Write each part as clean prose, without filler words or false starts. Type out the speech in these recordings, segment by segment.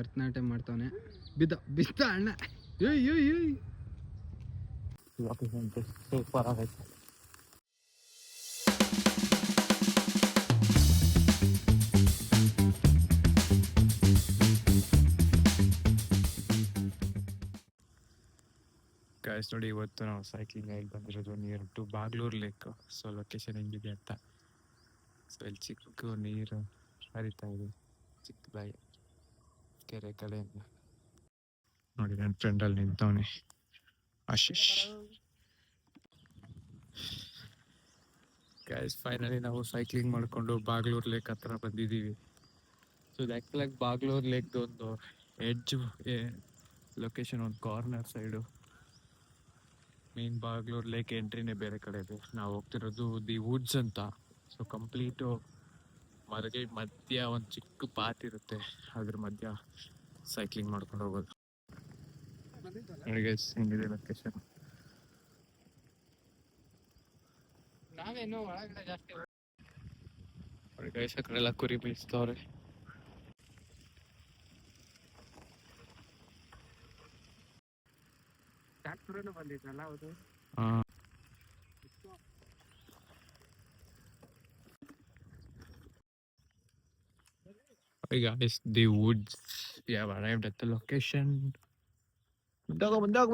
ಭರತನಾಟ್ಯ ಮಾಡ್ತಾವನೆ. ಬಿದ್ದ ಅಣ್ಣ. ಸೂಪರ್ ಆಗೈತೆ. ಗಾಯ್ಸ್ ನೋಡಿ, ಇವತ್ತು ನಾವು ಸೈಕ್ಲಿಂಗ್ ಆಗಿ ಬಂದಿರೋದು near to Bagalur lake. So location ಹೆಂಗಿದೆ ಅಂತ. ಸೊ ಇಲ್ಲಿ ಚಿಕ್ಕ ನೀರು ಹರಿತಾ ಇದೆ ಚಿಕ್ಕದಾಗಿ ಕೆರೆ ಕಡೆಯಿಂದ. ನೋಡಿ ನನ್ನ ಫ್ರೆಂಡ್ ಅಲ್ಲಿ ನಿಂತವನೆ ಆಶೀಶ್. ಗೈಸ್ ಫೈನಲಿ ನಾವು ಸೈಕ್ಲಿಂಗ್ ಮಾಡಿಕೊಂಡು ಬಾಗ್ಲೂರು ಲೇಕ್ ಹತ್ರ ಬಂದಿದ್ದೀವಿ. ಸೊ ಇದು ಆ್ಯಕ್ಚುಲಾಗಿ ಬಾಗ್ಲೂರು ಲೇಕ್ದು ಒಂದು ಎಡ್ಜ್ ಲೊಕೇಶನ್, ಒಂದು corner side. Main Bagalur lake ಎಂಟ್ರಿನೇ ಬೇರೆ ಕಡೆ ಇದೆ. ನಾವು ಹೋಗ್ತಿರೋದು ದಿ ವುಡ್ಸ್ ಅಂತ. ಸೊ ಕಂಪ್ಲೀಟು ಮರಗಳ ಮಧ್ಯ ಒಂದು ಚಿಕ್ಕ ಪಾತ್ ಇರುತ್ತೆ, ಅದ್ರ ಮಧ್ಯ ಸೈಕ್ಲಿಂಗ್ ಮಾಡ್ಕೊಂಡು ಹೋಗೋದು. ನೋಡಿ ಹೆಂಗಿದೆ ಲೊಕೇಶನ್. ನಾವೇನು ಒಳಗಡೆ ಜಾಸ್ತಿ ಗೈಸ್ ಆ ಕಡೆ ಎಲ್ಲ ಕುರಿ ಮೇಯಿಸ್ತವ್ರೆ. ಬಂದಿದ್ನಲ್ಲ ಹೌದು. Hey guys, the woods. We have arrived at the location. Mundag.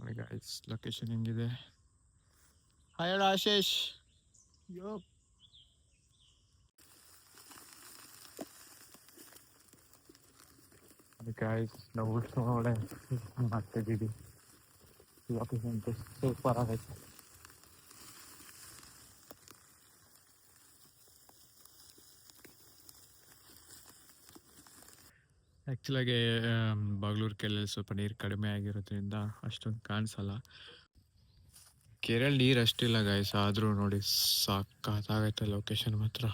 Hey guys, location ಹೆಂಗಿದೆ? Hi Ashish. Yo. Hey guys, ನಾವು woods ಒಳಗಡೆ ಮಾಡ್ತಿದ್ದೀವಿ. ಲೊಕೇಶನ್ ಸೂಪರ್ ಆಗೈತೆ. ಆ್ಯಕ್ಚುಲಾಗಿ ಬಾಗ್ಲೂರು ಕೆರೆಯಲ್ಲಿ ಸ್ವಲ್ಪ ನೀರು ಕಡಿಮೆ ಆಗಿರೋದ್ರಿಂದ ಅಷ್ಟೊಂದು ಕಾಣಿಸಲ್ಲ. ಕೆರೆಯಲ್ಲಿ ನೀರು ಅಷ್ಟಿಲ್ಲ ಗಾಯ್ಸ್, ಆದರೂ ನೋಡಿ ಸಾಕಾಗೈತೆ ಲೊಕೇಶನ್ ಮಾತ್ರ.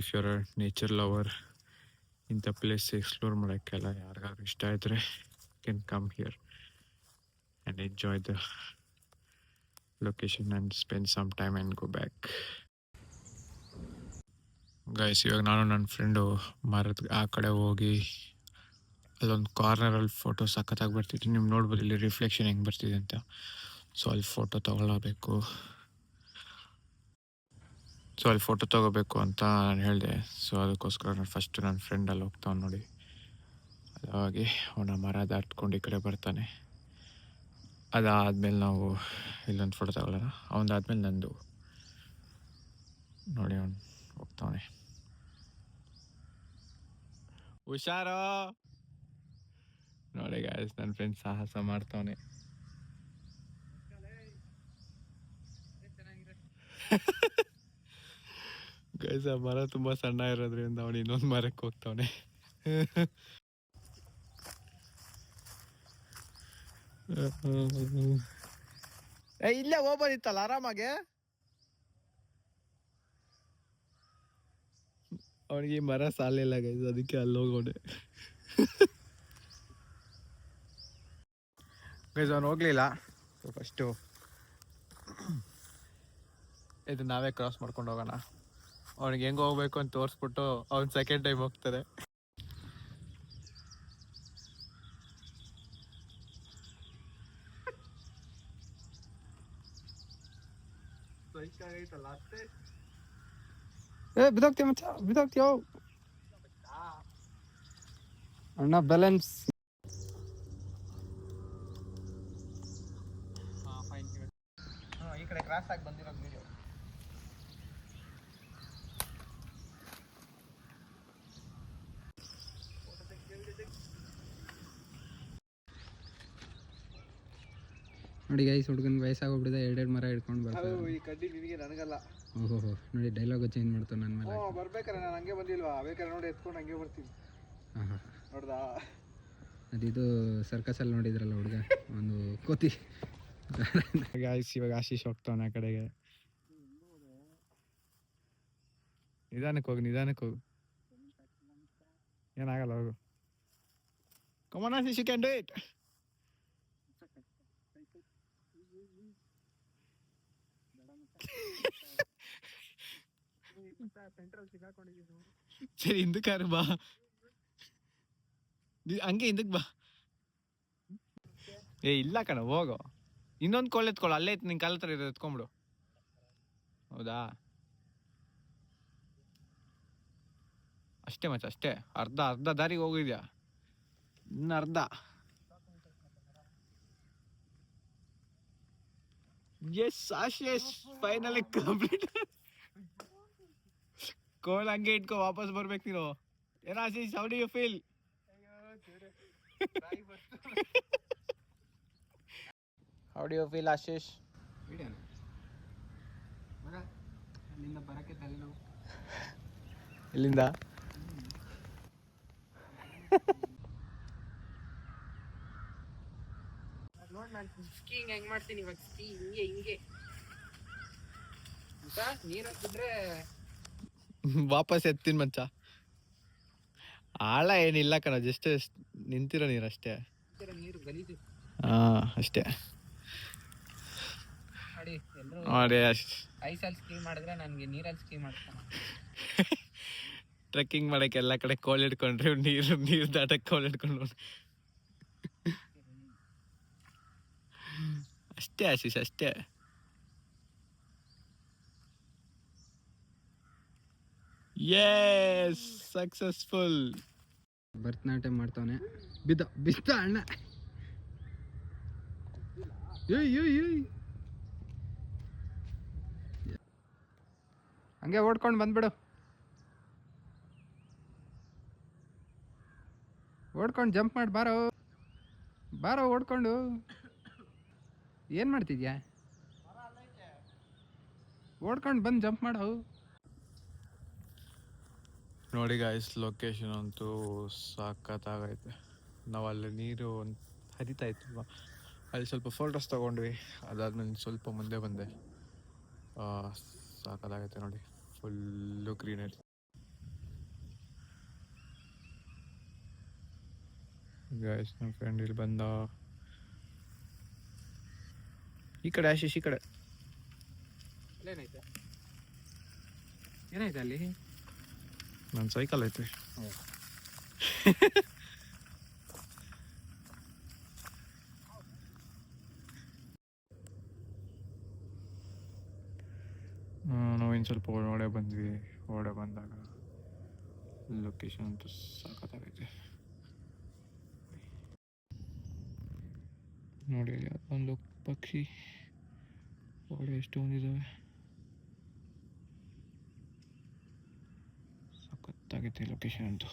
If your a nature lover, ಇಂಥ ಪ್ಲೇಸ್ ಎಕ್ಸ್ಪ್ಲೋರ್ ಮಾಡೋಕ್ಕೆಲ್ಲ ಯಾರಿಗಾದ್ರು ಇಷ್ಟ ಇದ್ದರೆ can come here and enjoy the location and spend some time and go back. Guys ಇವಾಗ ನಾನು ನನ್ನ ಫ್ರೆಂಡು ಮರದ ಆ ಕಡೆ ಹೋಗಿ ಅಲ್ಲೊಂದು ಕಾರ್ನರಲ್ಲಿ ಫೋಟೋ ಸಖತ್ತಾಗಿ ಬರ್ತಿದ್ವಿ. ನೀವು ನೋಡ್ಬೋದು ಇಲ್ಲಿ ರಿಫ್ಲೆಕ್ಷನ್ ಹೆಂಗೆ ಬರ್ತಿದೆ ಅಂತ. ಸೊ ಅಲ್ಲಿ ಫೋಟೋ ತೊಗೊಳ್ಳಬೇಕು ಅಂತ ನಾನು ಹೇಳಿದೆ. ಸೊ ಅದಕ್ಕೋಸ್ಕರ ನಾನು ಫಸ್ಟು ನನ್ನ ಫ್ರೆಂಡಲ್ಲಿ ಹೋಗ್ತಾನೆ ನೋಡಿ. ಅದಾಗಿ ಅವನ ಮರ ದಾಟ್ಕೊಂಡು ಈ ಕಡೆ ಬರ್ತಾನೆ. ಅದಾದಮೇಲೆ ನಾವು ಇಲ್ಲೊಂದು ಫೋಟೋ ತಗೊಳ್ಳೋಣ. ಅವನದಾದ್ಮೇಲೆ ನಂದು ನೋಡಿ ಅವನು ಹೋಗ್ತಾನೆ. ಹುಷಾರೋ ನೋಡಿ ಗಾಯ್ಸ್, ನನ್ನ ಫ್ರೆಂಡ್ ಸಾಹಸ ಮಾಡ್ತಾವನೆ. ಗೈಸ್ ಆ ಮರ ತುಂಬ ಸಣ್ಣ ಇರೋದ್ರಿಂದ ಅವನು ಇನ್ನೊಂದು ಮರಕ್ಕೆ ಹೋಗ್ತಾವನೆ. ಇಲ್ಲೇ ಹೋಗ್ಬೋದಿತ್ತಲ್ಲ ಆರಾಮಾಗೆ. ಅವನಿಗೆ ಮರ ಸಾಲಿಲ್ಲ ಗೈಸ್, ಅದಕ್ಕೆ ಅಲ್ಲಿ ಹೋಗೋಣೆ. ಗೈಸ್ ಅವನು ಹೋಗ್ಲಿಲ್ಲ. ಸೊ ಫಸ್ಟು ಇದು ನಾವೇ ಕ್ರಾಸ್ ಮಾಡ್ಕೊಂಡು ಹೋಗೋಣ. ಅವನಿಗೆ ಹೆಂಗೆ ಹೋಗ್ಬೇಕು ಅಂತ ತೋರಿಸ್ಬಿಟ್ಟು ಅವ್ನು ಸೆಕೆಂಡ್ ಟೈಮ್ ಹೋಗ್ತಾರೆ. ಬಿದೋಗ್ತೀಯ ಮಚ್ಚ, ಬಿದೋಗ್ತೀಯೋ ಅಣ್ಣ. ಬ್ಯಾಲೆನ್ಸ್ ಈ ಕಡೆ ಕ್ರಾಸ್ ಆಗಿ ಬಂದಿರೋದು ವಿಡಿಯೋ. ನೋಡಿ ಗೈಸ್, ಹುಡುಗನ ವಯಸ್ಸಾಗೋಗ್ಬಿಟ್ಟಿದೆ, ಎರಡೆರಡು ಮರ ಹಿಡ್ಕೊಂಡು ಬರ್ತಾರೆ. ಈ ಕಡ್ಡಿ ನಿನಗೆ ನನಗಲ್ಲ. ಓಹೋ ನೋಡಿ ಡೈಲಾಗ್ ಚೇಂಜ್ ಮಾಡ್ತಾನೆ ನನ್ನ ಮೇಲೆ. ಬರ್ಬೇಕಾರೆ ನಾನು ಹಂಗೆ ಬಂದಿಲ್ವಾ, ಬೇಕಾದ್ರೆ ನೋಡಿ ಎತ್ಕೊಂಡು ಹಂಗೆ ಬರ್ತೀನಿ. ಹಾಂ ನೋಡ್ದಾ, ಅದಿದು ಸರ್ಕಸಲ್ಲಿ ನೋಡಿದ್ರಲ್ಲ ಹುಡುಗ, ಒಂದು ಕೋತಿ. ಇವಾಗ ಆಶೀಶ್ ಹೋಗ್ತಾವನ ಆ ಕಡೆಗೆ. ನಿಧಾನಕ್ಕೆ ಹೋಗು, ಏನಾಗಲ್ಲ, ಹೋಗು. Come on Ashish, you can do it. ಸರಿ ಹಿಂದಕ್ಕಾರು ಬಾ, ಹಂಗೆ ಹಿಂದಕ್ಕೆ ಬಾ. ಏ ಇಲ್ಲ ಕಣ, ಹೋಗು. ಇನ್ನೊಂದು ಕೋಲ್ ಎತ್ಕೊಳ್ಳು, ಅಲ್ಲೇ ನಿನ್ ಕಾಲ ಹತ್ರ ಇರೋದು ಎತ್ಕೊಂಬಿಡು. ಹೌದಾ, ಅಷ್ಟೇ ಮಚ್ಚ, ಅಷ್ಟೇ. ಅರ್ಧ ಅರ್ಧ ದಾರಿಗೆ ಹೋಗಿದ್ಯಾ, ಇನ್ನು ಅರ್ಧ. Yes Ashish, finally complete. Call ಹಂಗೆ ಇಟ್ಕೋ, ವಾಪಸ್ ಬರ್ಬೇಕು ನೀನು. ಏನ Ashish, how do you feel? How do you feel Ashish? ಮಗ ಅಲ್ಲಿಂದ ಬರೋಕ್ಕೆ ತಲೆನೋವು. ಎಲ್ಲಿಂದ? ನೋಡಿ ನಾನು ಸ್ಕೀಯಿಂಗ್ ಹೆಂಗ್ ಮಾಡ್ತೀನಿ ಇವಾಗ. ಸ್ಕೀ ಹಿಂಗೆ ಹಿಂಗೆ ನೀರು ಹಾಕಿದ್ರೆ ವಾಪಸ್ ಎತ್ತೀನಿ ಮಚ್ಚ. ಆಳ ಏನಿಲ್ಲ ಕಣ, ಜಸ್ಟ್ ನಿಂತಿರೋ ನೀರು ಅಷ್ಟೇ. ನೀರು ಗಲೀಜು. ಹಾ ಅಷ್ಟೇ ನೋಡಿ ಎಲ್ಲರೂ ನೋಡಿ. ಐಸಲ್ಲಿ ಸ್ಕೀ ಮಾಡಿದ್ರೆ ನನಗೆ ನೀರಲ್ಲಿ ಸ್ಕೀ ಮಾಡ್ತಾನೆ. ಟ್ರೆಕ್ಕಿಂಗ್ ಮಾಡಕ್ಕೆ ಎಲ್ಲ ಕಡೆ ಕೋಲ್ ಹಿಡ್ಕೊಂಡ್ರೆ ನೀರು ದಾಟಕ್ಕೆ ಕೋಲ್ ಹಿಡ್ಕೊಂಡು ಅಷ್ಟೇ ಆಶೀಶ್, ಅಷ್ಟೇ. Yes, successful. ಭರತನಾಟ್ಯ ಮಾಡ್ತಾವನೆ. ಬಿದ್ದ ಅಣ್ಣ. ಹಂಗೆ ಓಡ್ಕೊಂಡು ಬಂದ್ಬಿಡು, ಓಡ್ಕೊಂಡು ಜಂಪ್ ಮಾಡಿ ಬಾರೋ ಬಾರೋ, ಓಡ್ಕೊಂಡು ಏನು ಮಾಡ್ತಿದ್ಯಾ? ಓಡ್ಕೊಂಡು ಬಂದು ಜಂಪ್ ಮಾಡೋ. ನೋಡಿ ಗಾಯ್ಸ್, ಲೊಕೇಶನ್ ಅಂತೂ ಸಖತ್ತಾಗೈತೆ. ನಾವು ಅಲ್ಲಿ ನೀರು ಹರಿತಾ ಇತ್ತು, ಅಲ್ಲಿ ಸ್ವಲ್ಪ ಫೋಟೋಸ್ ತೊಗೊಂಡ್ವಿ. ಅದಾದ್ಮೇಲೆ ಸ್ವಲ್ಪ ಮುಂದೆ ಬಂದೆ. ಸಖತ್ತಾಗೈತೆ ನೋಡಿ, ಫುಲ್ಲು ಗ್ರೀನರಿ. ಗಾಯ್ಸ್, ನಮ್ಮ ಫ್ರೆಂಡ್ ಇಲ್ಲಿ ಬಂದ. ಈ ಕಡೆ ಆಶೀಶ್, ಈ ಕಡೆ. ಏನಾಯ್ತು ಏನಾಯ್ತು ಅಲ್ಲಿ? ನನ್ನ ಸೈಕಲ್ ಐತೆ. ನಾವು ಇನ್ನು ಸ್ವಲ್ಪ ಒಳಗಡೆ ಬಂದ್ವಿ. ಒಳಗಡೆ ಬಂದಾಗ ಲೊಕೇಶನ್ ಅಂತೂ ಸಖತ್ತಾಗೈತೆ ನೋಡಿ. ಒಂದು ಪಕ್ಷಿ ಒಳಗಡೆ ಎಷ್ಟೊಂದಿದ್ದಾವೆ, ಸಖತ್ತಾಗೈತೆ ಲೊಕೇಶನ್ ಅಂತೂ.